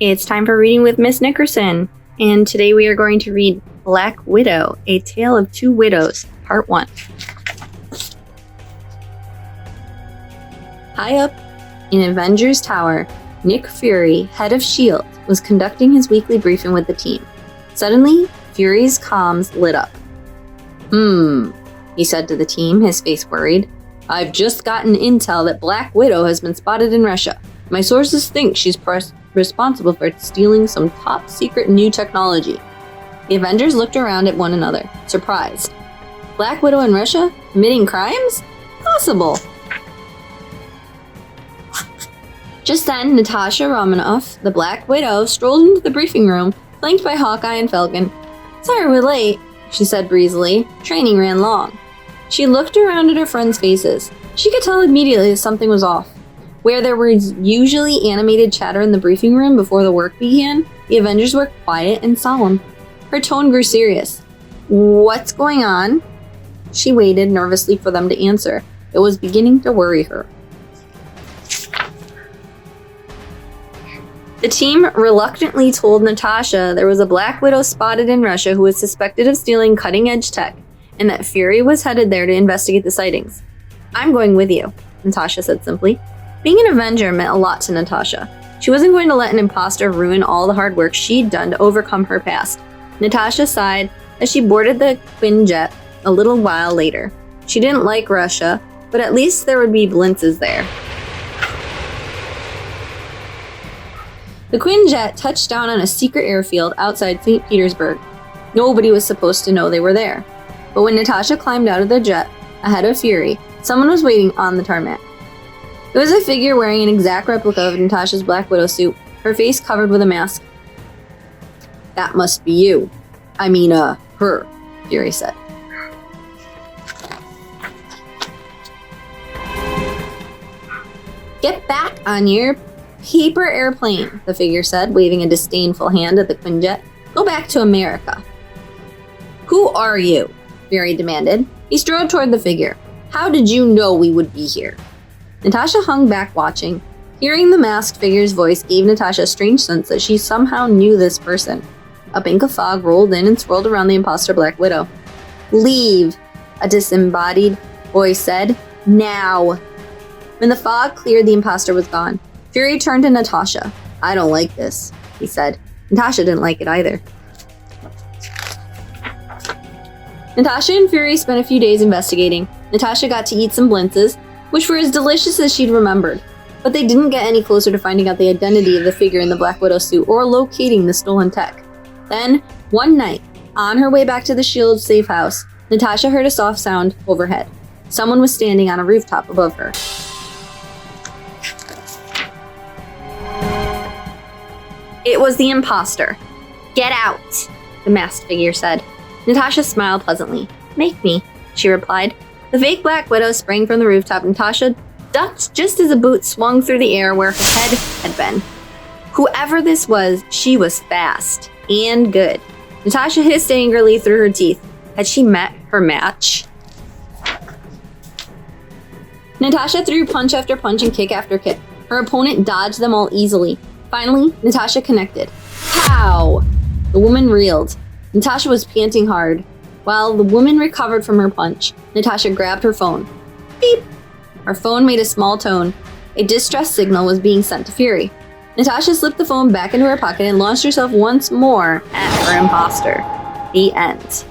It's time for reading with Miss Nickerson, and today we are going to read Black Widow, A Tale of Two Widows, Part 1. High up in Avengers Tower, Nick Fury, head of S.H.I.E.L.D., was conducting his weekly briefing with the team. Suddenly, Fury's comms lit up. He said to the team, his face worried. I've just gotten intel that Black Widow has been spotted in Russia. My sources think she's responsible for stealing some top-secret new technology. The Avengers looked around at one another, surprised. Black Widow in Russia? Committing crimes? Possible. Just then, Natasha Romanoff, the Black Widow, strolled into the briefing room, flanked by Hawkeye and Falcon. Sorry we're late, she said breezily. Training ran long. She looked around at her friends' faces. She could tell immediately that something was off. Where there was usually animated chatter in the briefing room before the work began, the Avengers were quiet and solemn. Her tone grew serious. What's going on? She waited nervously for them to answer. It was beginning to worry her. The team reluctantly told Natasha there was a Black Widow spotted in Russia who was suspected of stealing cutting-edge tech, and that Fury was headed there to investigate the sightings. I'm going with you, Natasha said simply. Being an Avenger meant a lot to Natasha. She wasn't going to let an imposter ruin all the hard work she'd done to overcome her past. Natasha sighed as she boarded the Quinjet a little while later. She didn't like Russia, but at least there would be blintzes there. The Quinjet touched down on a secret airfield outside St. Petersburg. Nobody was supposed to know they were there. But when Natasha climbed out of the jet, ahead of Fury, someone was waiting on the tarmac. It was a figure wearing an exact replica of Natasha's Black Widow suit, her face covered with a mask. That must be you. I mean, her, Fury said. Get back on your paper airplane, the figure said, waving a disdainful hand at the Quinjet. Go back to America. Who are you? Fury demanded. He strode toward the figure. How did you know we would be here? Natasha hung back watching. Hearing the masked figure's voice gave Natasha a strange sense that she somehow knew this person. A bank of fog rolled in and swirled around the imposter Black Widow. Leave, a disembodied voice said. Now. When the fog cleared, the imposter was gone. Fury turned to Natasha. I don't like this, he said. Natasha didn't like it either. Natasha and Fury spent a few days investigating. Natasha got to eat some blintzes, which were as delicious as she'd remembered. But they didn't get any closer to finding out the identity of the figure in the Black Widow suit or locating the stolen tech. Then, one night, on her way back to the S.H.I.E.L.D. safe house, Natasha heard a soft sound overhead. Someone was standing on a rooftop above her. It was the imposter. Get out, the masked figure said. Natasha smiled pleasantly. Make me, she replied. The fake Black Widow sprang from the rooftop. Natasha ducked just as a boot swung through the air where her head had been. Whoever this was, she was fast and good. Natasha hissed angrily through her teeth. Had she met her match? Natasha threw punch after punch and kick after kick. Her opponent dodged them all easily. Finally, Natasha connected. Pow! The woman reeled. Natasha was panting hard. While the woman recovered from her punch, Natasha grabbed her phone. Beep! Her phone made a small tone. A distress signal was being sent to Fury. Natasha slipped the phone back into her pocket and launched herself once more at her imposter. The end.